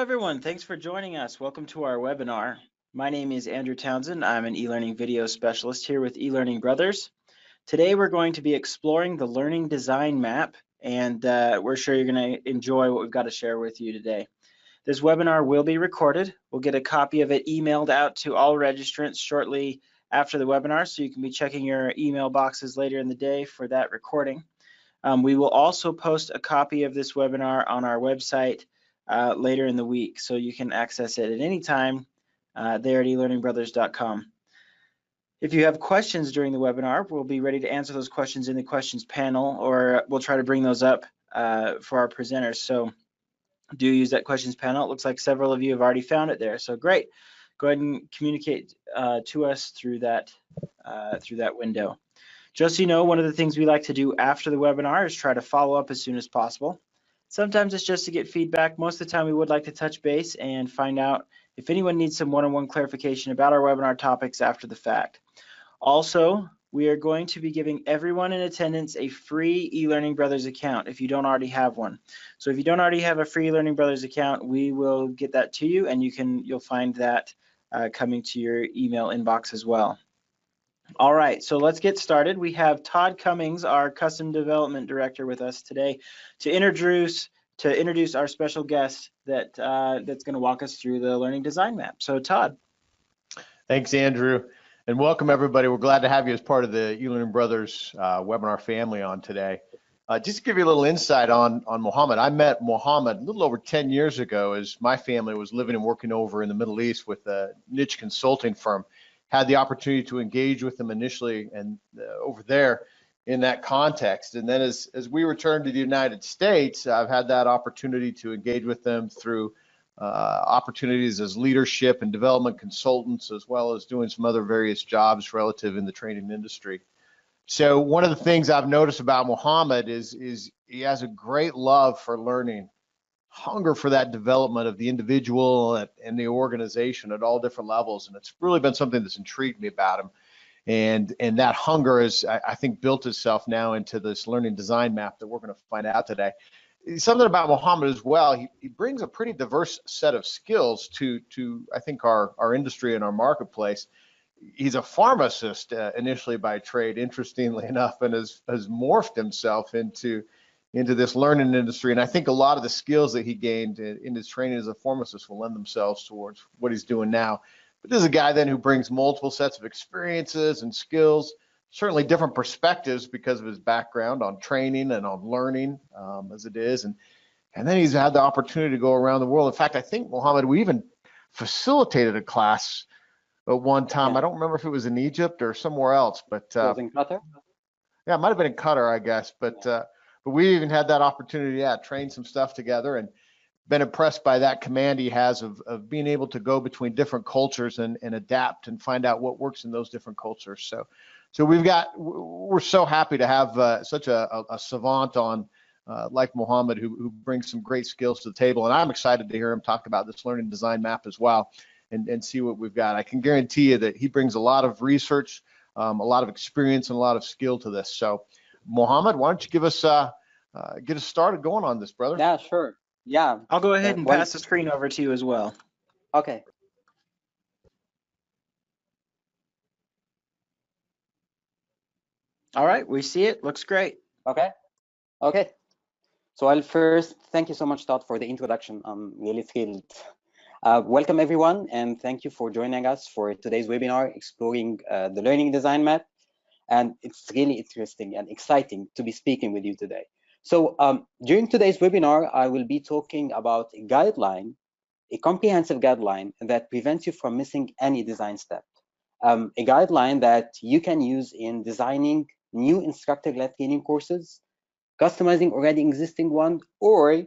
everyone, thanks for joining us. Welcome to our webinar. My name is Andrew Townsend. I'm an e-learning video specialist here with eLearning Brothers. Today we're going to be exploring the learning design map, and we're sure you're going to enjoy what we've got to share with you today. This webinar will be recorded. We'll get a copy of it emailed out to all registrants shortly after the webinar, so you can be checking your email boxes later in the day for that recording. We will also post a copy of this webinar on our website later in the week, so you can access it at any time there at elearningbrothers.com. If you have questions during the webinar, we'll be ready to answer those questions in the questions panel, or we'll try to bring those up for our presenters. So do use that questions panel. It looks like several of you have already found it there, so great. Go ahead and communicate to us through that window. Just so you know, one of the things we like to do after the webinar is try to follow up as soon as possible. Sometimes it's just to get feedback. Most of the time we would like to touch base and find out if anyone needs some one-on-one clarification about our webinar topics after the fact. Also, we are going to be giving everyone in attendance a free eLearning Brothers account if you don't already have one. So if you don't already have a free eLearning Brothers account, we will get that to you, and you'll find that coming to your email inbox as well. All right, so let's get started. We have Todd Cummings, our Custom Development Director, with us today to introduce our special guest that's going to walk us through the Learning Design Map. So Todd. Thanks, Andrew, and welcome everybody. We're glad to have you as part of the eLearning Brothers webinar family on today. Just to give you a little insight on Mohamed. I met Mohamed a little over 10 years ago as my family was living and working over in the Middle East with a niche consulting firm. Had the opportunity to engage with them initially and over there in that context. And then as we returned to the United States, I've had that opportunity to engage with them through opportunities as leadership and development consultants, as well as doing some other various jobs relative in the training industry. So one of the things I've noticed about Mohamed is he has a great love for learning, hunger for that development of the individual and the organization at all different levels, and it's really been something that's intrigued me about him. And that hunger is, I think, built itself now into this learning design map that we're going to find out today. Something about Mohamed as well, he brings a pretty diverse set of skills to I think our industry and our marketplace. He's a pharmacist initially by trade, interestingly enough, and has morphed himself into this learning industry. And I think a lot of the skills that he gained in his training as a pharmacist will lend themselves towards what he's doing now. But this is a guy then who brings multiple sets of experiences and skills, certainly different perspectives because of his background on training and on learning as it is. And then he's had the opportunity to go around the world. In fact, I think, Mohamed, we even facilitated a class at one time. Yeah. I don't remember if it was in Egypt or somewhere else, but it was in Qatar? Yeah, it might have been in Qatar, I guess. But we even had that opportunity to train some stuff together, and been impressed by that command he has of being able to go between different cultures and adapt and find out what works in those different cultures. So we're so happy to have such a savant on like Mohamed who brings some great skills to the table. And I'm excited to hear him talk about this learning design map as well and see what we've got. I can guarantee you that he brings a lot of research, a lot of experience, and a lot of skill to this. So Mohamed, why don't you give us get us started going on this, brother? Yeah, sure. Yeah. I'll go ahead and pass the screen over to you as well. Okay. All right, we see it. Looks great. Okay. So I'll first thank you so much, Todd, for the introduction. I'm really thrilled. Welcome, everyone, and thank you for joining us for today's webinar exploring the learning design map. And it's really interesting and exciting to be speaking with you today. So during today's webinar, I will be talking about a guideline, a comprehensive guideline that prevents you from missing any design step. A guideline that you can use in designing new instructor-led training courses, customizing already existing one, or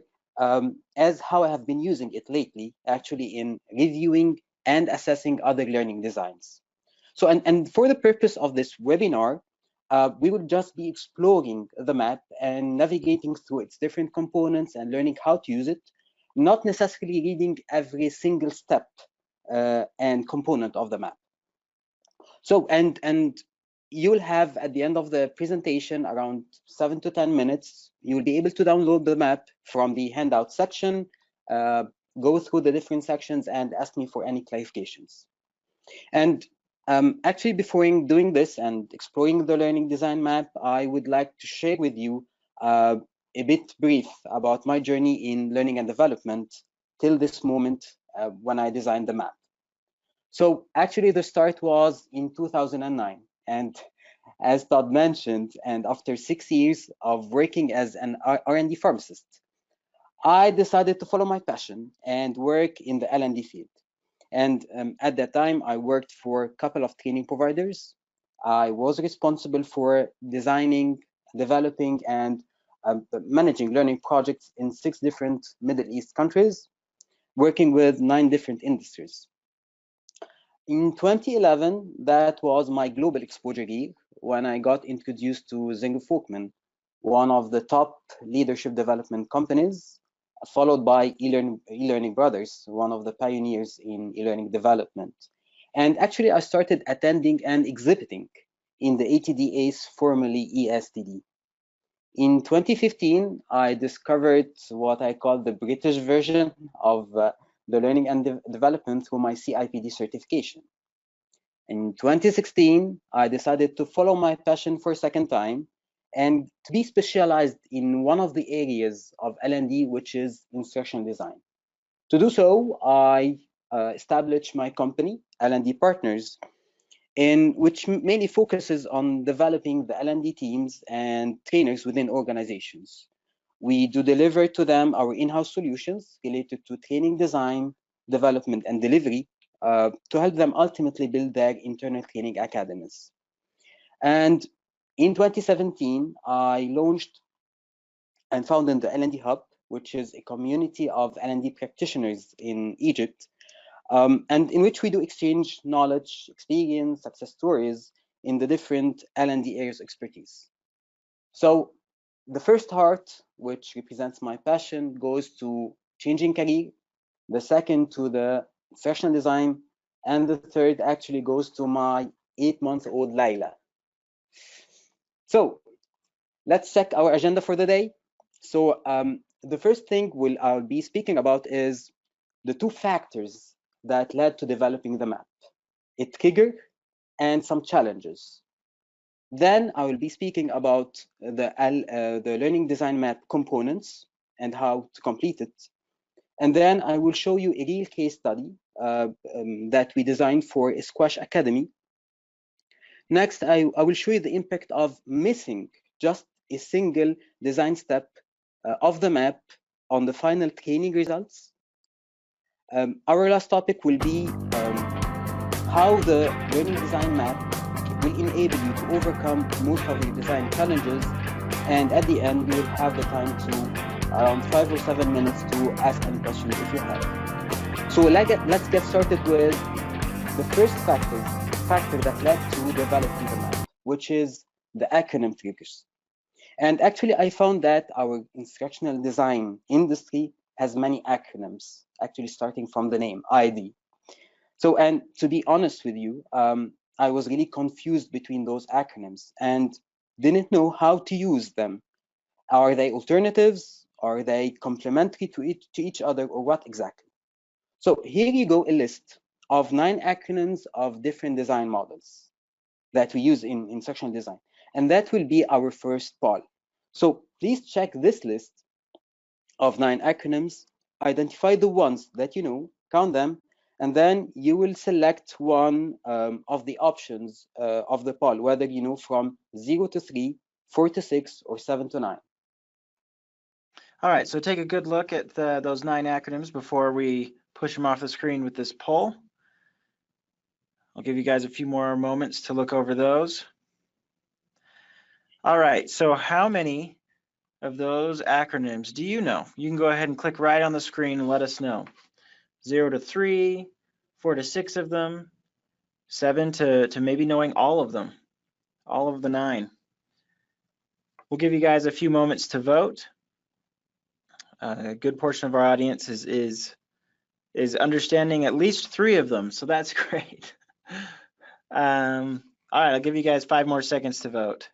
as how I have been using it lately, actually in reviewing and assessing other learning designs. So, and for the purpose of this webinar, we will just be exploring the map and navigating through its different components and learning how to use it, not necessarily reading every single step and component of the map. So, and you'll have at the end of the presentation around 7 to 10 minutes, you will be able to download the map from the handout section go through the different sections and ask me for any clarifications. And actually, before doing this and exploring the learning design map, I would like to share with you a bit brief about my journey in learning and development till this moment when I designed the map. So actually, the start was in 2009. And as Todd mentioned, and after 6 years of working as an R&D pharmacist, I decided to follow my passion and work in the L&D field. And at that time, I worked for a couple of training providers. I was responsible for designing, developing, and managing learning projects in 6 different Middle East countries, working with 9 different industries. In 2011, that was my global exposure year when I got introduced to Zengo Folkman, one of the top leadership development companies, followed by eLearning Brothers, one of the pioneers in e-learning development. And actually, I started attending and exhibiting in the ATDA's, formerly ESTD. In 2015, I discovered what I call the British version of the learning and development through my CIPD certification. In 2016, I decided to follow my passion for a second time and to be specialized in one of the areas of L&D, which is instructional design. To do so, I established my company, L&D Partners, in which mainly focuses on developing the L&D teams and trainers within organizations. We do deliver to them our in-house solutions related to training design, development, and delivery to help them ultimately build their internal training academies. And in 2017, I launched and founded the L&D Hub, which is a community of L&D practitioners in Egypt, and in which we do exchange knowledge, experience, success stories in the different L&D areas of expertise. So the first heart, which represents my passion, goes to changing career. The second to the instructional design, and the third actually goes to my 8-month-old Layla. So let's check our agenda for the day. So the first thing I'll be speaking about is the 2 factors that led to developing the map, a trigger and some challenges. Then I will be speaking about the learning design map components and how to complete it. And then I will show you a real case study that we designed for a Squash Academy. Next, I will show you the impact of missing just a single design step of the map on the final training results. Our last topic will be how the learning design map will enable you to overcome most of your design challenges. And at the end, we will have the time to around 5 or 7 minutes to ask any questions if you have. So let's get started with the first factor that led to developing the map, which is the acronym triggers. And actually, I found that our instructional design industry has many acronyms, actually starting from the name ID. So, and to be honest with you, I was really confused between those acronyms and didn't know how to use them. Are they alternatives? Are they complementary to each other, or what exactly? So here you go, a list of 9 acronyms of different design models that we use in instructional design. And that will be our first poll. So please check this list of 9 acronyms, identify the ones that you know, count them, and then you will select one of the options of the poll, whether you know from 0 to 3, 4 to 6, or 7 to 9. All right, so take a good look at those 9 acronyms before we push them off the screen with this poll. I'll give you guys a few more moments to look over those. All right, so how many of those acronyms do you know? You can go ahead and click right on the screen and let us know. 0 to 3, 4 to 6 of them, 7 to maybe knowing all of them, all of the 9. We'll give you guys a few moments to vote. A good portion of our audience is understanding at least 3 of them, so that's great. All right, I'll give you guys 5 more seconds to vote.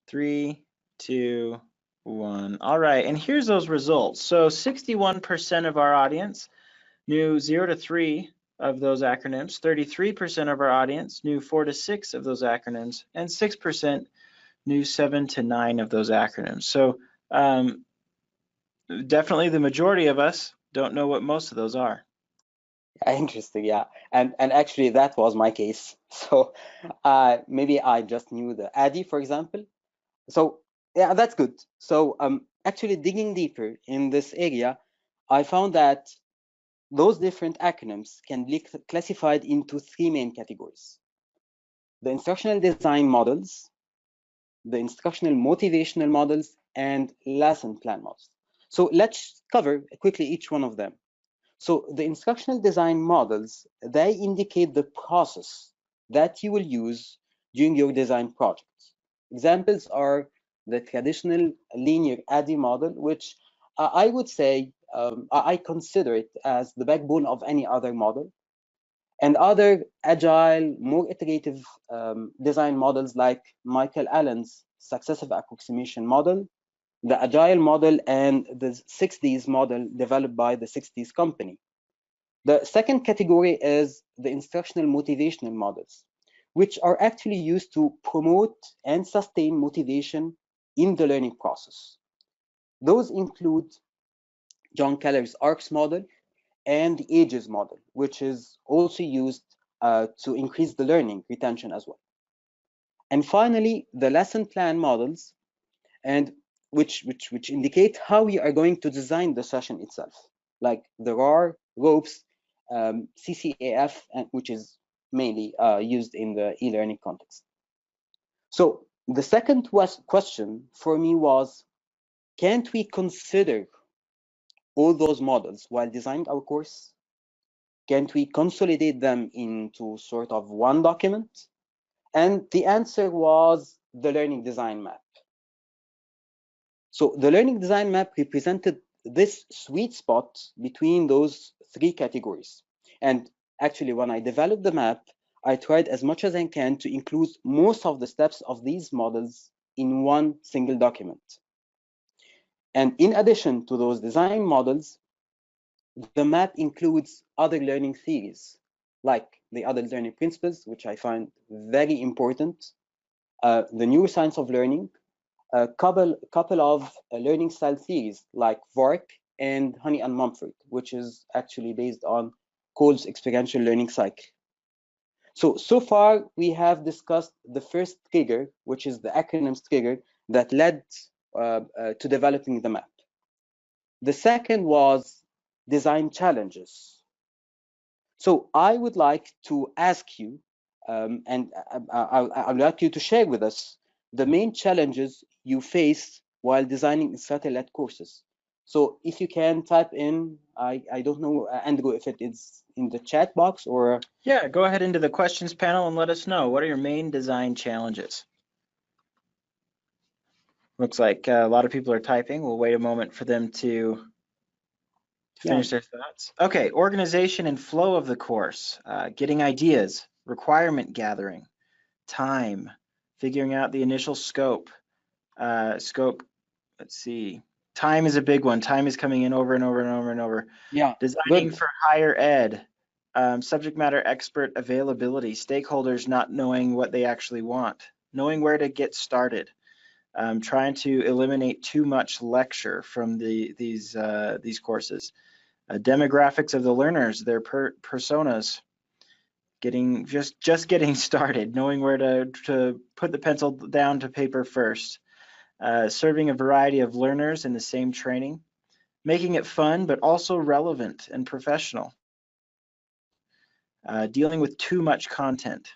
3, 2, 1. All right, and here's those results. So 61% of our audience knew 0 to 3 of those acronyms, 33% of our audience knew 4 to 6 of those acronyms, and 6% knew 7 to 9 of those acronyms. So definitely the majority of us don't know what most of those are. Interesting, yeah. And actually that was my case. So maybe I just knew the ADDIE, for example. So yeah, that's good. So actually digging deeper in this area, I found that those different acronyms can be classified into 3 main categories: the instructional design models, the instructional motivational models, and lesson plan models. So let's cover quickly each one of them. So the instructional design models, they indicate the process that you will use during your design projects. Examples are the traditional linear ADDIE model, which I would say I consider it as the backbone of any other model, and other agile, more iterative design models like Michael Allen's successive approximation model, the agile model, and the 6Ds model developed by the 6Ds company. The second category is the instructional motivational models, which are actually used to promote and sustain motivation in the learning process. Those include John Keller's ARCS model and the AGES model, which is also used to increase the learning retention as well. And finally, the lesson plan models, and which indicate how we are going to design the session itself, like the RAR, ROPES, CCAF, and which is mainly used in the e-learning context. So the second question for me was, can't we consider all those models while designing our course? Can't we consolidate them into sort of one document? And the answer was the learning design map. So the learning design map represented this sweet spot between those 3 categories. And actually, when I developed the map, I tried as much as I can to include most of the steps of these models in one single document. And in addition to those design models, the map includes other learning theories, like the adult learning principles, which I find very important, the neuroscience of learning, a couple of learning style theories like Vork and Honey and Mumford, which is actually based on Cole's experiential learning cycle. So far, we have discussed the first trigger, which is the acronyms trigger that led to developing the map. The second was design challenges. So I would like to ask you, and I would like you to share with us the main challenges you face while designing instructor-led courses. So if you can type in, I don't know, Andrew, if it is in the chat box or... Yeah, go ahead into the questions panel and let us know. What are your main design challenges? Looks like a lot of people are typing. We'll wait a moment for them to finish their thoughts. Okay, organization and flow of the course, getting ideas, requirement gathering, time, figuring out the initial scope. Let's see. Time is a big one. Time is coming in over and over and over and over. Yeah, designing good. for higher ed, subject matter expert availability, stakeholders not knowing what they actually want, knowing where to get started, trying to eliminate too much lecture from these courses, demographics of the learners, their personas, just getting started, knowing where to put the pencil down to paper first, serving a variety of learners in the same training, making it fun but also relevant and professional, dealing with too much content.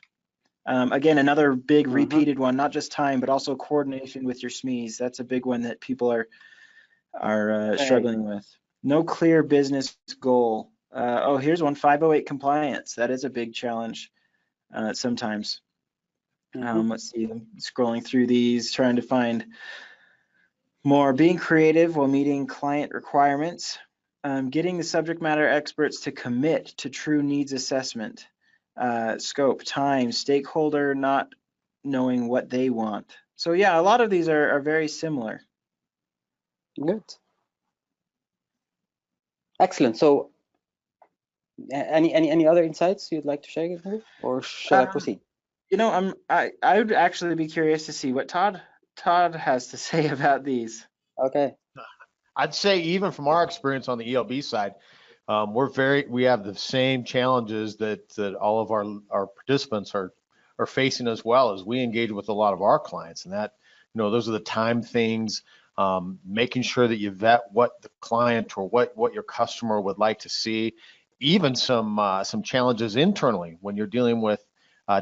Again, another big repeated one, not just time, but also coordination with your SMEs. That's a big one that people are struggling with. No clear business goal. Oh, here's one, 508 compliance. That is a big challenge sometimes. Let's see, I'm scrolling through these, trying to find more. Being creative while meeting client requirements. Getting the subject matter experts to commit to true needs assessment. Scope, time, stakeholder not knowing what they want. So yeah, a lot of these are very similar. Good. Excellent. So any other insights you'd like to share, or shall I proceed? You know, I would actually be curious to see what Todd has to say about these. Okay. I'd say even from our experience on the ELB side, we have the same challenges that all of our participants are facing, as well as we engage with a lot of our clients. And that, those are the time things, making sure that you vet what the client or what your customer would like to see. Even some challenges internally when you're dealing with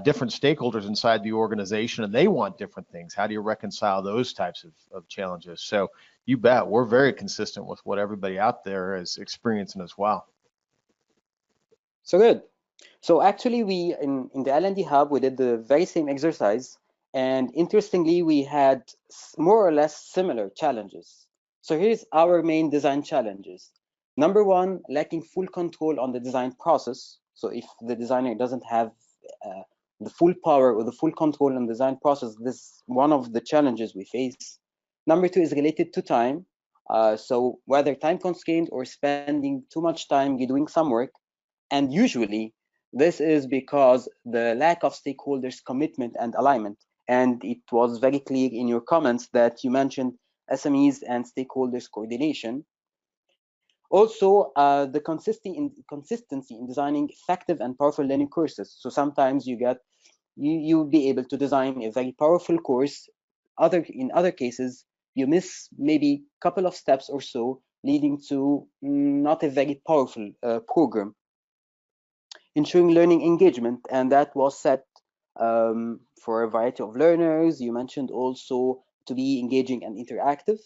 different stakeholders inside the organization and they want different things. How do you reconcile those types of challenges? So you bet, we're very consistent with what everybody out there is experiencing as well. So good. So actually, we in the L&D Hub, we did the very same exercise, and interestingly, we had more or less similar challenges. So here's our main design challenges. Number one, lacking full control on the design process. So if the designer doesn't have the full power or the full control on the design process, this is one of the challenges we face. Number two is related to time. So whether time constrained or spending too much time doing some work, and usually this is because the lack of stakeholders' commitment and alignment. And it was very clear in your comments that you mentioned SMEs and stakeholders coordination. Also, the consistency in designing effective and powerful learning courses. So sometimes you'll be able to design a very powerful course. In other cases, you miss maybe a couple of steps or so, leading to not a very powerful program. Ensuring learning engagement, and that was set for a variety of learners. You mentioned also to be engaging and interactive.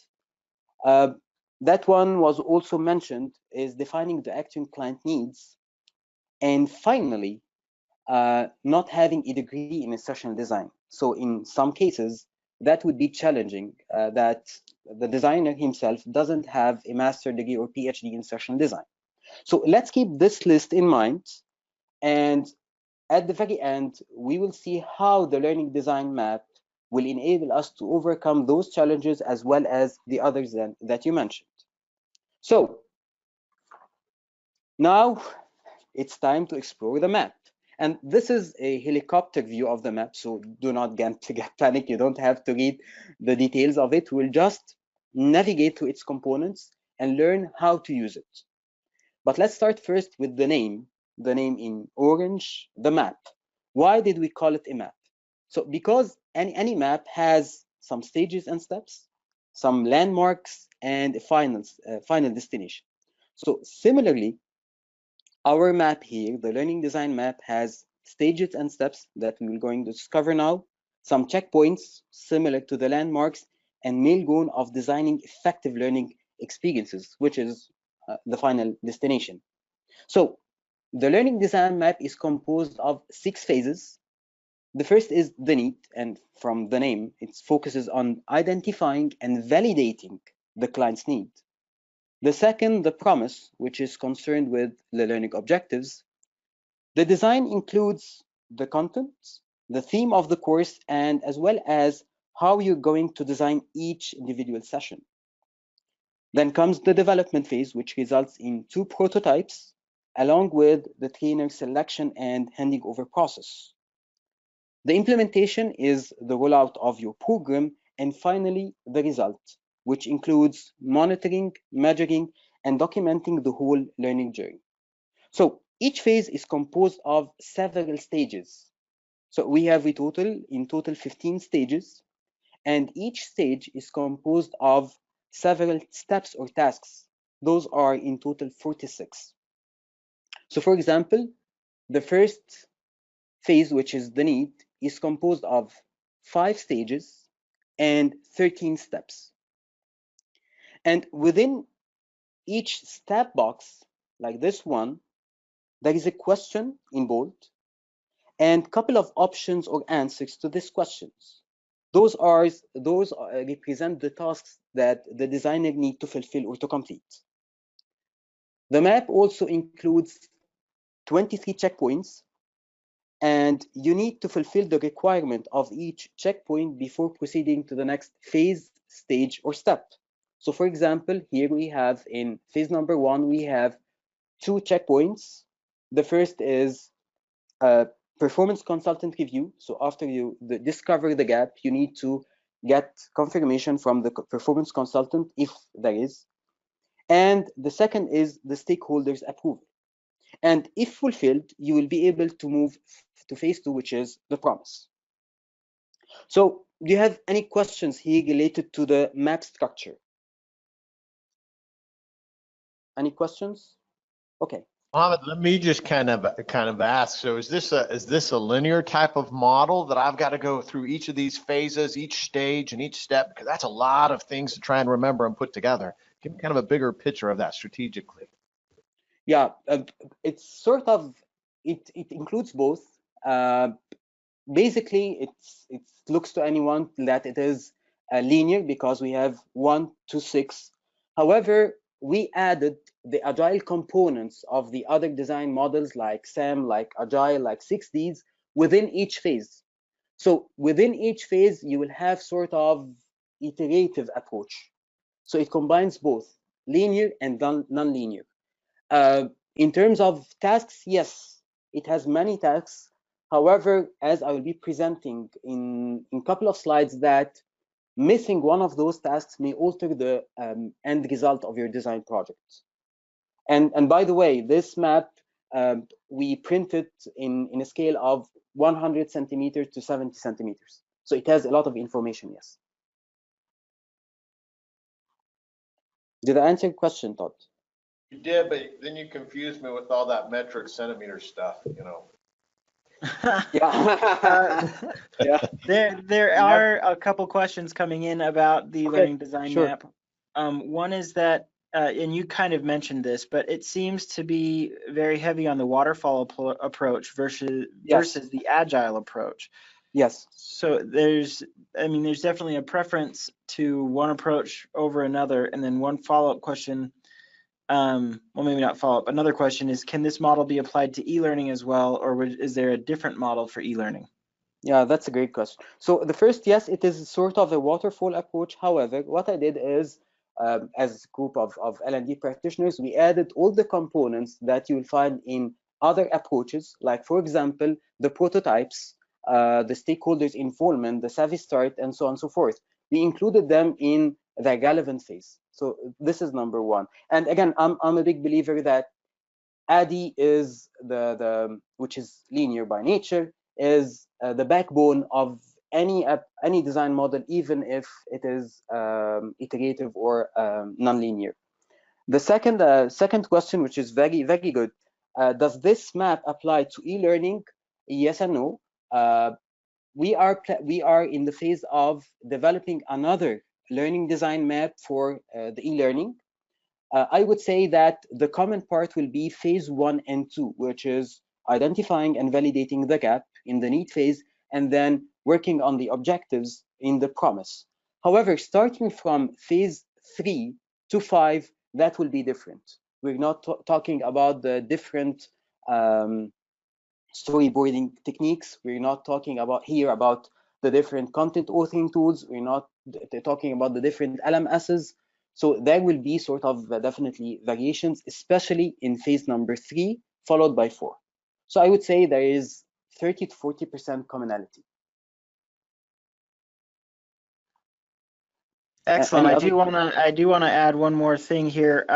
That one was also mentioned, is defining the actual client needs. And finally, not having a degree in instructional design. So in some cases, that would be challenging, that the designer himself doesn't have a master degree or PhD in instructional design. So let's keep this list in mind. And at the very end, we will see how the learning design map will enable us to overcome those challenges as well as the others that you mentioned. So now it's time to explore the map. And this is a helicopter view of the map, so do not get panic. You don't have to read the details of it. We'll just navigate through its components and learn how to use it. But let's start first with the name in orange, the map. Why did we call it a map? So because any map has some stages and steps, some landmarks, and a final destination. So similarly, our map here, the learning design map, has stages and steps that we're going to discover now, some checkpoints similar to the landmarks, and main goal of designing effective learning experiences, which is the final destination. So the learning design map is composed of 6 phases. The first is the need, and from the name, it focuses on identifying and validating the client's need. The second, the promise, which is concerned with the learning objectives. The design includes the content, the theme of the course, and as well as how you're going to design each individual session. Then comes the development phase, which results in 2 prototypes, along with the trainer selection and handing over process. The implementation is the rollout of your program, and finally, the result, which includes monitoring, measuring, and documenting the whole learning journey. So each phase is composed of several stages. So we have in total 15 stages, and each stage is composed of several steps or tasks. Those are in total 46. So for example, the first phase, which is the need, is composed of 5 stages and 13 steps. And within each step box, like this one, there is a question in bold and a couple of options or answers to these questions. Those represent the tasks that the designer needs to fulfill or to complete. The map also includes 23 checkpoints, and you need to fulfill the requirement of each checkpoint before proceeding to the next phase, stage, or step. So for example, here we have in phase number 1, we have 2 checkpoints. The first is a performance consultant review. So after you discover the gap, you need to get confirmation from the performance consultant if there is. And the second is the stakeholders approval. And if fulfilled, you will be able to move to phase 2, which is the promise. So do you have any questions here related to the map structure? Any questions? Okay. Mohammed, let me just kind of ask. So is this a linear type of model that I've got to go through each of these phases, each stage, and each step? Because that's a lot of things to try and remember and put together. Give me kind of a bigger picture of that strategically. Yeah, it's sort of it includes both. Basically, it looks to anyone that it is linear because we have 1 to 6. However, we added the agile components of the other design models like SAM, like Agile, like 6Ds within each phase. So within each phase, you will have sort of iterative approach. So it combines both linear and non-linear. In terms of tasks, yes, it has many tasks. However, as I will be presenting in a couple of slides, that missing one of those tasks may alter the end result of your design project. And by the way, this map, we printed in a scale of 100 centimeters to 70 centimeters. So it has a lot of information, yes. Did I answer your question, Todd? You did, but then you confused me with all that metric centimeter stuff, you know. Yeah. Yeah. There are a couple questions coming in about the learning design sure. map. One is that, and you kind of mentioned this, but it seems to be very heavy on the waterfall approach versus the agile approach. Yes. So there's definitely a preference to one approach over another. And then one follow-up question, well, maybe not follow-up. Another question is, can this model be applied to e-learning as well, or is there a different model for e-learning? Yeah, that's a great question. So the first, yes, it is sort of a waterfall approach. However, what I did is, as a group of L&D practitioners, we added all the components that you will find in other approaches, like, for example, the prototypes, the stakeholders involvement, the savvy start, and so on and so forth. We included them in the relevant phase. So this is number one. And again, I'm a big believer that ADDIE is which is linear by nature, is the backbone of any design model, even if it is iterative or non-linear. The second question, which is very good, does this map apply to e-learning? Yes and no. We are in the phase of developing another learning design map for the e-learning. I would say that the common part will be phase 1 and 2, which is identifying and validating the gap in the need phase, and then working on the objectives in the promise. However, starting from phase 3 to 5, that will be different. We're not talking about the different storyboarding techniques. We're not talking about the different content authoring tools. We're not talking about the different LMSs. So there will be sort of definitely variations, especially in phase number 3, followed by 4. So I would say there is 30 to 40% commonality. Excellent. I do want to add one more thing here.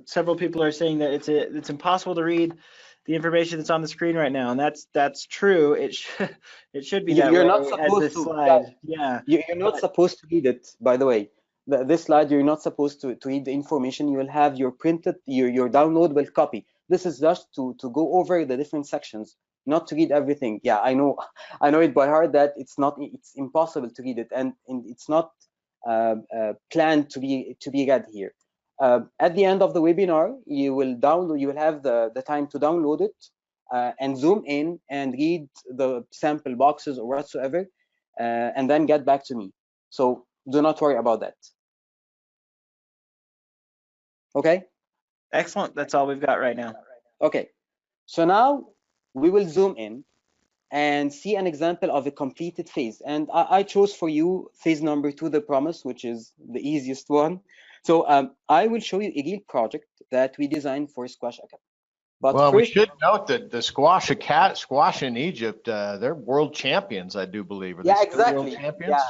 Several people are saying that it's impossible to read the information that's on the screen right now, and that's true. It should be that way. You're not supposed to. Slide. Yeah. You're not supposed to read it, by the way. This slide, you're not supposed to read the information. You will have your printed, your downloadable copy. This is just to go over the different sections, not to read everything. Yeah, I know it by heart that it's impossible to read it, and it's not planned to be read here. At the end of the webinar, you will have the time to download it and zoom in and read the sample boxes or whatsoever, and then get back to me. So do not worry about that. Okay? Excellent. That's all we've got right now. Okay. So now we will zoom in and see an example of a completed phase. And I chose for you phase number 2, the promise, which is the easiest one. So I will show you a real project that we designed for Squash Academy. But well, we first, should note that the squash in Egypt, they're world champions, I do believe. Are they yeah, still world exactly. Yeah, champions?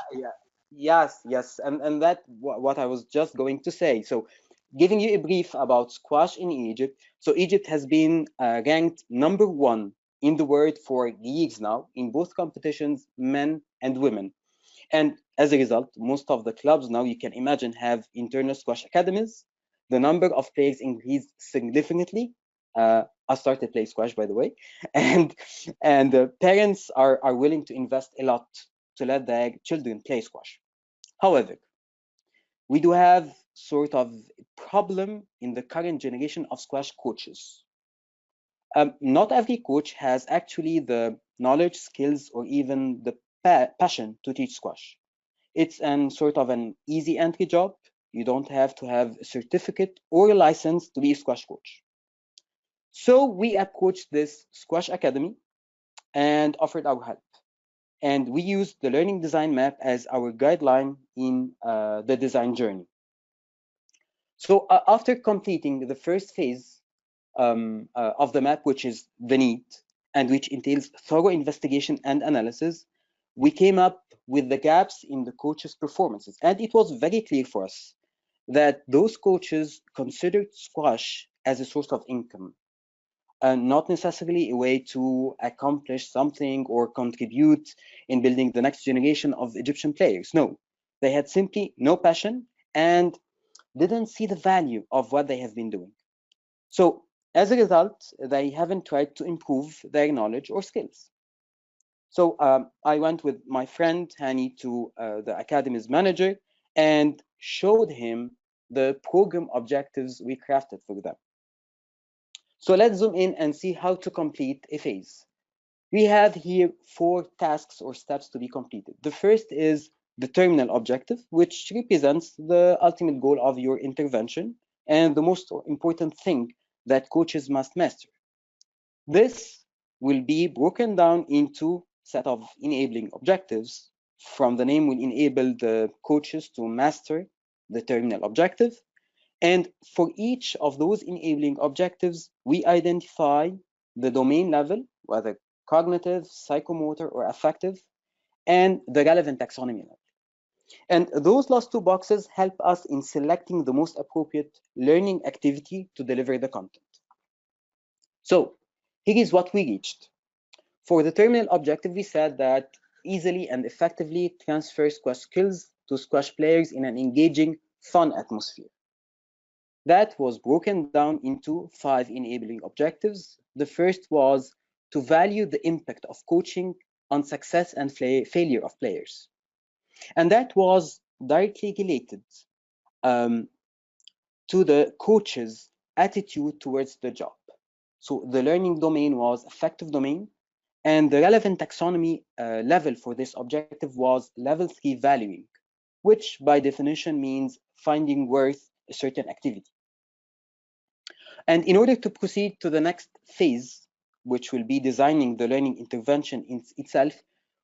yeah. Yes. And that what I was just going to say. So giving you a brief about squash in Egypt. So Egypt has been ranked #1 in the world for leagues now in both competitions, men and women. And as a result, most of the clubs now, you can imagine, have internal squash academies. The number of players increased significantly. I started playing squash, by the way, and parents are willing to invest a lot to let their children play squash. However, we do have sort of a problem in the current generation of squash coaches. Not every coach has actually the knowledge, skills, or even the passion to teach squash. It's sort of an easy entry job. You don't have to have a certificate or a license to be a squash coach. So we approached this squash academy and offered our help. And we used the learning design map as our guideline in the design journey. So after completing the first phase of the map, which is the need, and which entails thorough investigation and analysis, we came up with the gaps in the coaches' performances. And it was very clear for us that those coaches considered squash as a source of income, and not necessarily a way to accomplish something or contribute in building the next generation of Egyptian players. No, they had simply no passion and didn't see the value of what they have been doing. So as a result, they haven't tried to improve their knowledge or skills. So I went with my friend Hani to the academy's manager and showed him the program objectives we crafted for them. So let's zoom in and see how to complete a phase. We have here 4 tasks or steps to be completed. The first is the terminal objective, which represents the ultimate goal of your intervention and the most important thing that coaches must master. This will be broken down into set of enabling objectives. From the name, will enable the coaches to master the terminal objective. And for each of those enabling objectives, we identify the domain level, whether cognitive, psychomotor, or affective, and the relevant taxonomy level. And those last 2 boxes help us in selecting the most appropriate learning activity to deliver the content. So here is what we reached. For the terminal objective, we said that easily and effectively transfer squash skills to squash players in an engaging, fun atmosphere. That was broken down into 5 enabling objectives. The first was to value the impact of coaching on success and failure of players. And that was directly related to the coach's attitude towards the job. So the learning domain was affective domain, and the relevant taxonomy level for this objective was level 3 valuing, which by definition means finding worth a certain activity. And in order to proceed to the next phase, which will be designing the learning intervention in itself,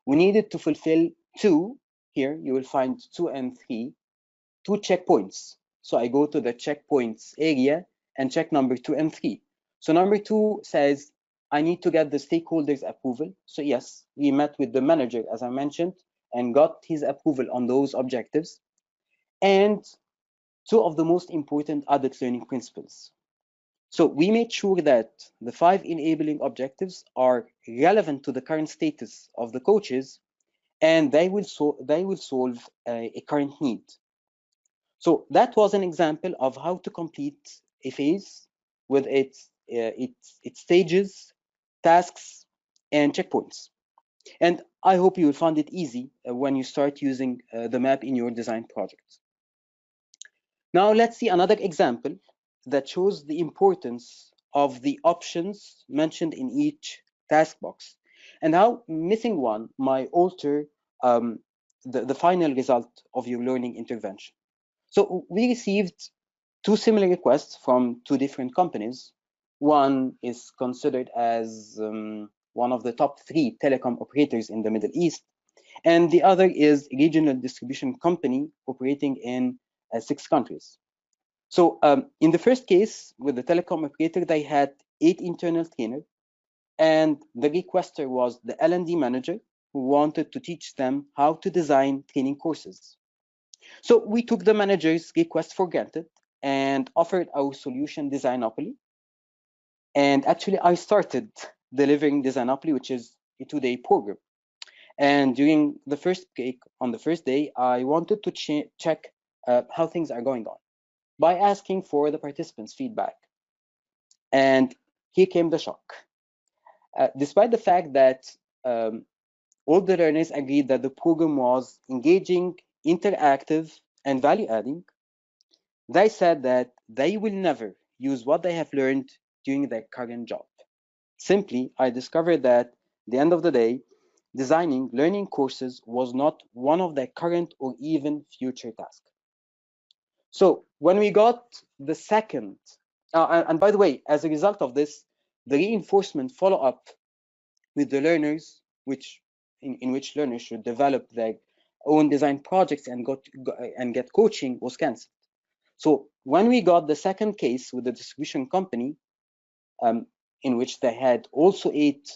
we needed to fulfill 2, here you will find 2 and 3, 2 checkpoints. So I go to the checkpoints area and check number 2 and 3. So number 2 says, I need to get the stakeholders' approval. So yes, we met with the manager, as I mentioned, and got his approval on those objectives. And 2 of the most important adult learning principles. So we made sure that the 5 enabling objectives are relevant to the current status of the coaches, and they will solve a current need. So that was an example of how to complete a phase with its stages, tasks, and checkpoints. And I hope you will find it easy when you start using the map in your design project. Now let's see another example that shows the importance of the options mentioned in each task box and how missing one might alter the final result of your learning intervention. So we received 2 similar requests from 2 different companies. One is considered as one of the top 3 telecom operators in the Middle East. And the other is a regional distribution company operating in 6 countries. So in the first case, with the telecom operator, they had 8 internal trainers, and the requester was the L&D manager who wanted to teach them how to design training courses. So we took the manager's request for granted and offered our solution Designopoly. And actually, I started delivering Designopoly, which is a 2-day program. And during the first week, on the first day, I wanted to check how things are going on by asking for the participants' feedback. And here came the shock. Despite the fact that all the learners agreed that the program was engaging, interactive, and value-adding, they said that they will never use what they have learned during their current job. Simply, I discovered that at the end of the day, designing learning courses was not one of their current or even future tasks. So when we got the second, and by the way, as a result of this, the reinforcement follow-up with the learners, in which learners should develop their own design projects and get coaching, was cancelled. So when we got the second case with the distribution company, in which they had also 8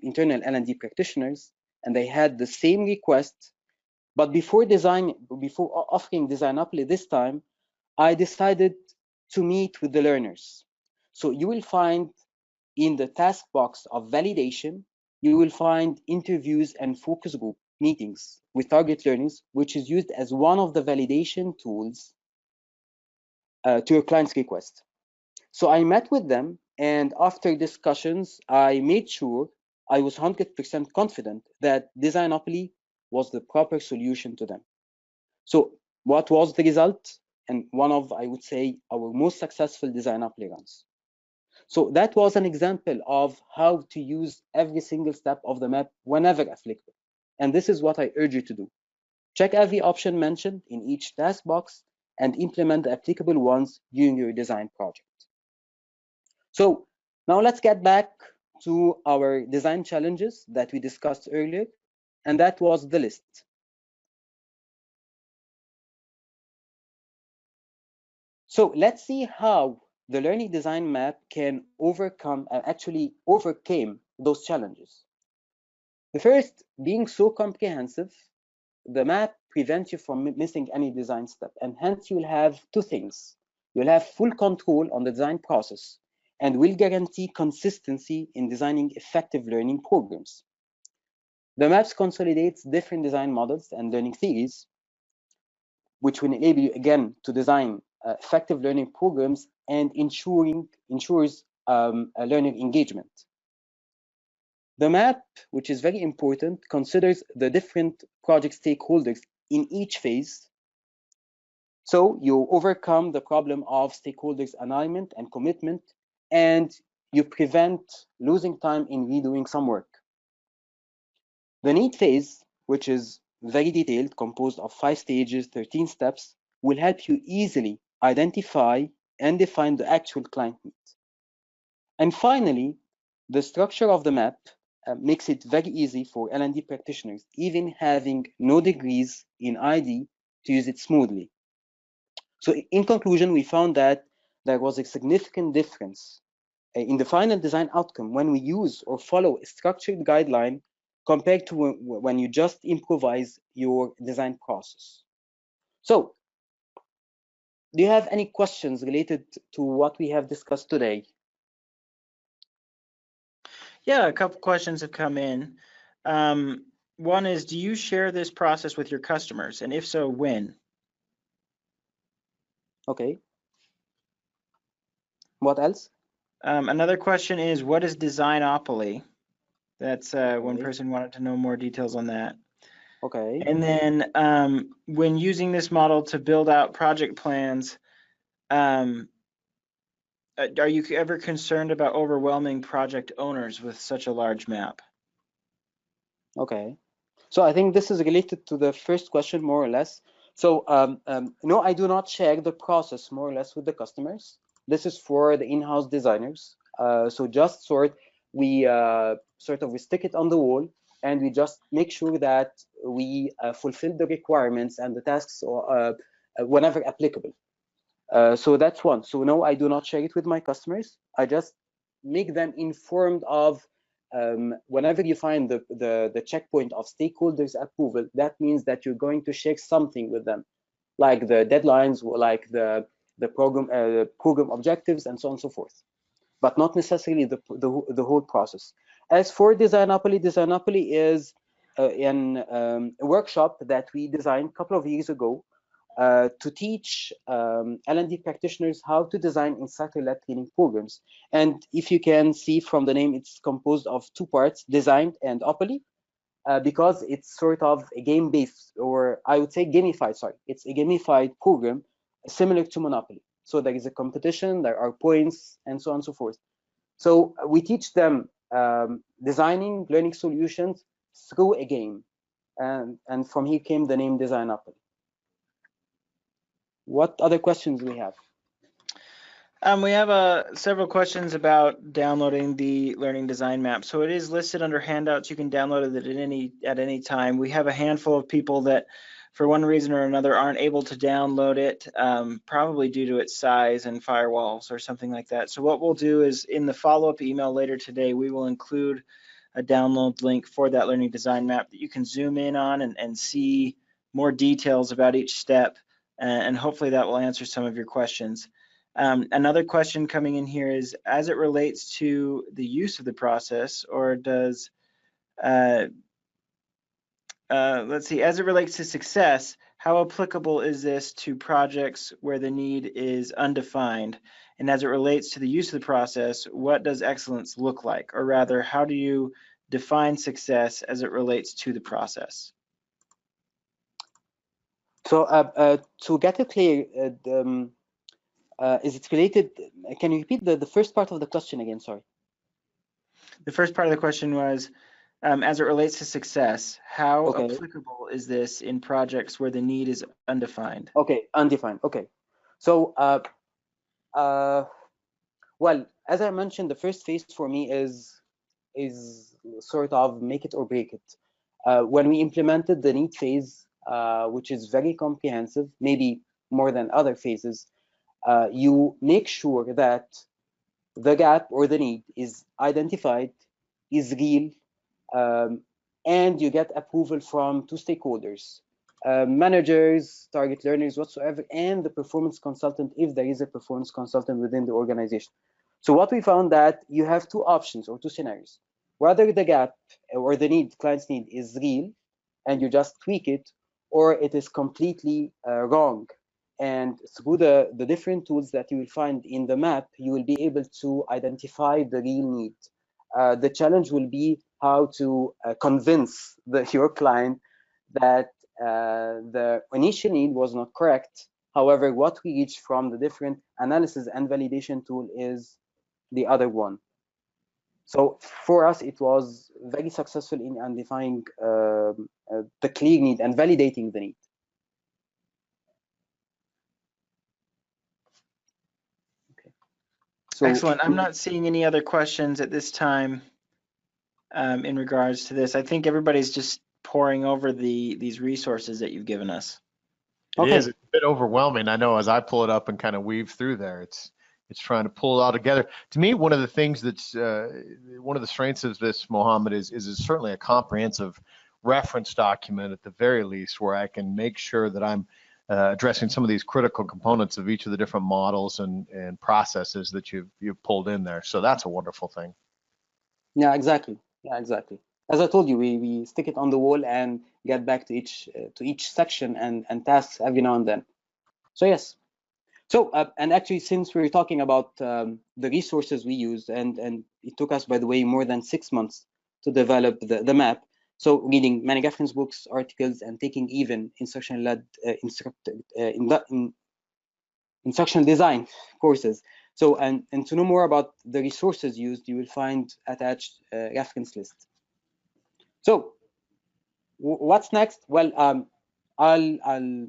internal L&D practitioners, and they had the same request, but before offering Designopoly this time, I decided to meet with the learners. So you will find in the task box of validation, you will find interviews and focus group meetings with target learners, which is used as one of the validation tools to your client's request. So I met with them, and after discussions, I made sure I was 100% confident that Designopoly was the proper solution to them. So what was the result? And one of, I would say, our most successful Designopoly runs. So that was an example of how to use every single step of the map whenever applicable. And this is what I urge you to do. Check every option mentioned in each task box and implement the applicable ones during your design project. So now let's get back to our design challenges that we discussed earlier, and that was the list. So let's see how the learning design map can actually overcame those challenges. The first, being so comprehensive, the map prevents you from missing any design step, and hence you'll have 2 things. You'll have full control on the design process and will guarantee consistency in designing effective learning programs. The maps consolidates different design models and learning theories, which will enable you again to design effective learning programs and ensures learner engagement. The map, which is very important, considers the different project stakeholders in each phase. So you overcome the problem of stakeholders alignment and commitment, and you prevent losing time in redoing some work. The need phase, which is very detailed, composed of 5 stages, 13 steps, will help you easily identify and define the actual client needs. And finally, the structure of the map makes it very easy for L&D practitioners, even having no degrees in ID, to use it smoothly. So in conclusion, we found that there was a significant difference in the final design outcome when we use or follow a structured guideline compared to when you just improvise your design process. So, do you have any questions related to what we have discussed today? Yeah, a couple questions have come in. One is, do you share this process with your customers? And if so, when? Okay. What else? Another question is, what is Designopoly? That's one person wanted to know more details on that. Okay. And then when using this model to build out project plans, are you ever concerned about overwhelming project owners with such a large map? Okay. So I think this is related to the first question more or less. So no, I do not share the process more or less with the customers. This is for the in-house designers. So just sort we sort of we stick it on the wall, and we just make sure that we fulfill the requirements and the tasks whenever applicable. So that's one. So no, I do not share it with my customers. I just make them informed of whenever you find the checkpoint of stakeholders approval, that means that you're going to share something with them, like the deadlines, like the program objectives, and so on and so forth, but not necessarily the whole process. As for Designopoly, Designopoly is a workshop that we designed a couple of years ago to teach L&D practitioners how to design instructor-led training programs. And if you can see from the name, it's composed of two parts, Design and Opoly, because it's sort of a game-based, or I would say gamified, sorry. It's a gamified program similar to Monopoly. So there is a competition, there are points, and so on and so forth. So we teach them designing learning solutions through a game. And from here came the name Designopoly. What other questions do we have? We have several questions about downloading the learning design map. So it is listed under handouts. You can download it at any time. We have a handful of people that, for one reason or another, aren't able to download it, probably due to its size and firewalls or something like that. So what we'll do is, in the follow-up email later today, we will include a download link for that learning design map that you can zoom in on and see more details about each step. And hopefully that will answer some of your questions. Another question coming in here is, as it relates to the use of the process, or does, let's see, as it relates to success, how applicable is this to projects where the need is undefined? And as it relates to the use of the process, what does excellence look like? Or rather, how do you define success as it relates to the process? So to get it clear, is it related? Can you repeat the first part of the question again? Sorry. The first part of the question was, as it relates to success, how applicable is this in projects where the need is undefined? Okay, undefined. Okay. So, well, as I mentioned, the first phase for me is sort of make it or break it. When we implemented the need phase, which is very comprehensive, maybe more than other phases, you make sure that the gap or the need is identified, is real, and you get approval from two stakeholders, managers, target learners, whatsoever, and the performance consultant, if there is a performance consultant within the organization. So what we found that you have two options or two scenarios. Whether the gap or the need, client's need, is real and you just tweak it, or it is completely wrong. And through the different tools that you will find in the map, you will be able to identify the real need. The challenge will be how to convince your client that the initial need was not correct. However, what we reach from the different analysis and validation tool is the other one. So for us, it was very successful in identifying the clear need and validating the need. Okay. So, excellent. I'm not seeing any other questions at this time in regards to this. I think everybody's just poring over these resources that you've given us. It is. It's a bit overwhelming. I know as I pull it up and kind of weave through there, it's trying to pull it all together. To me, one of the things that's one of the strengths of this, Mohamed, is certainly a comprehensive reference document at the very least, where I can make sure that I'm addressing some of these critical components of each of the different models and processes that you've pulled in there. So that's a wonderful thing. Yeah, exactly. Yeah, exactly. As I told you, we stick it on the wall and get back to each section and tasks every now and then. So yes. So and actually, since we're talking about the resources we used, and it took us, by the way, more than 6 months to develop the map. So reading many reference books, articles, and taking even instructional design courses. So and to know more about the resources used, you will find attached reference list. So what's next? Well, I'll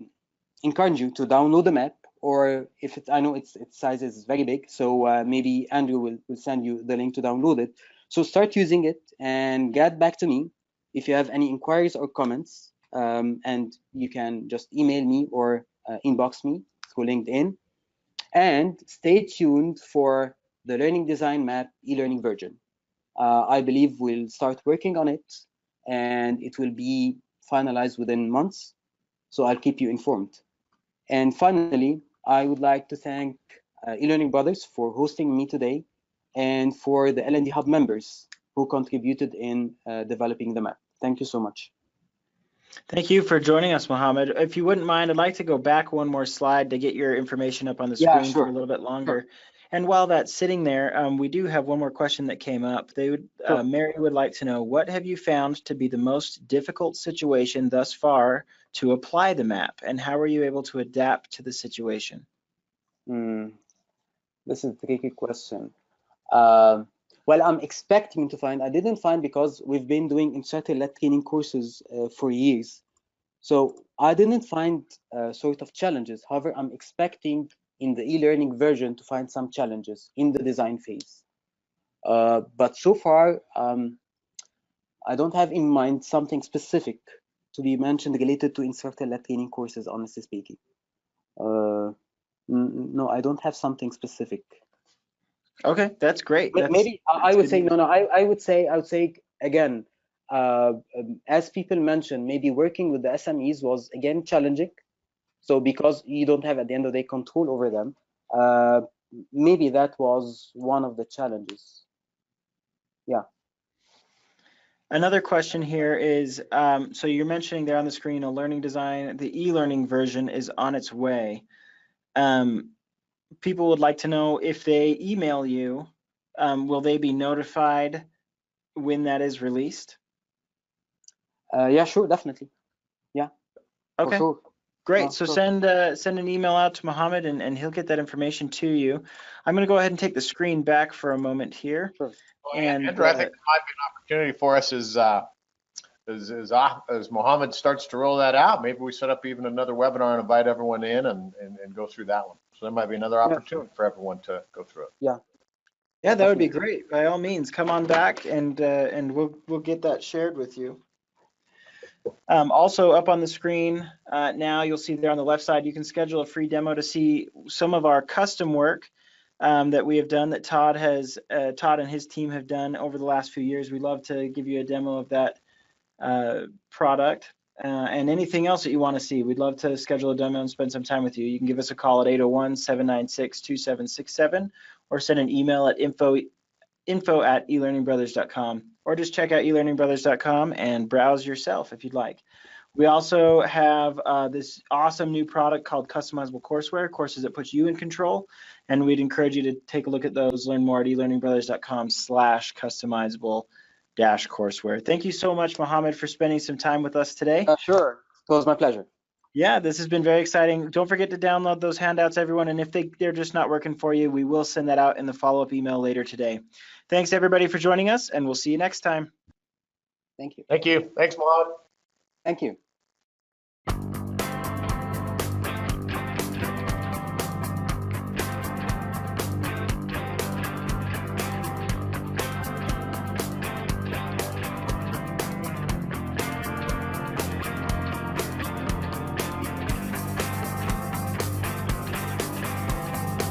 encourage you to download the map, or I know its size is very big, so maybe Andrew will send you the link to download it. So start using it and get back to me if you have any inquiries or comments, and you can just email me or inbox me through LinkedIn. And stay tuned for the Learning Design Map e-learning version. I believe we'll start working on it, and it will be finalized within months. So I'll keep you informed. And finally, I would like to thank eLearning Brothers for hosting me today, and for the L&D Hub members who contributed in developing the map. Thank you so much. Thank you for joining us, Mohamed. If you wouldn't mind, I'd like to go back one more slide to get your information up on the screen for a little bit longer. Sure. And while that's sitting there, we do have one more question that came up. Mary would like to know, what have you found to be the most difficult situation thus far to apply the map, and how are you able to adapt to the situation? This is a tricky question. Well, I'm expecting to find, I didn't find because we've been doing instructor-led training courses for years. So I didn't find sort of challenges. However, I'm expecting in the e-learning version to find some challenges in the design phase. But so far, I don't have in mind something specific to be mentioned related to instructor-led training courses, honestly speaking. No, I don't have something specific. Okay, that's great. Maybe I would say, I would say again, as people mentioned, maybe working with the SMEs was again challenging. So because you don't have at the end of the day control over them, maybe that was one of the challenges. Yeah. Another question here is, so you're mentioning there on the screen a learning design, the e-learning version is on its way. People would like to know, if they email you, will they be notified when that is released? Yeah, sure, definitely. Yeah. Okay. Sure. Great. So send an email out to Mohamed, and he'll get that information to you. I'm going to go ahead and take the screen back for a moment here. Sure. And Andrew, I think there might be an opportunity for us as Mohamed starts to roll that out. Maybe we set up even another webinar and invite everyone in and go through that one. So there might be another opportunity for everyone to go through it. Yeah. Yeah, that would be great. By all means, come on back, and we'll get that shared with you. Also up on the screen now, you'll see there on the left side, you can schedule a free demo to see some of our custom work that we have done, that Todd and his team have done over the last few years. We'd love to give you a demo of that product, and anything else that you want to see. We'd love to schedule a demo and spend some time with you. You can give us a call at 801-796-2767, or send an email at info@elearningbrothers.com, or just check out elearningbrothers.com and browse yourself if you'd like. We also have this awesome new product called customizable courseware, courses that put you in control, and we'd encourage you to take a look at those. Learn more at elearningbrothers.com/customizable-courseware. Thank you so much, Mohamed, for spending some time with us today. Sure, it was my pleasure. Yeah, this has been very exciting. Don't forget to download those handouts, everyone, and if they're just not working for you, we will send that out in the follow-up email later today. Thanks, everybody, for joining us, and we'll see you next time. Thank you. Thank you. Thanks, Mohamed. Thank you.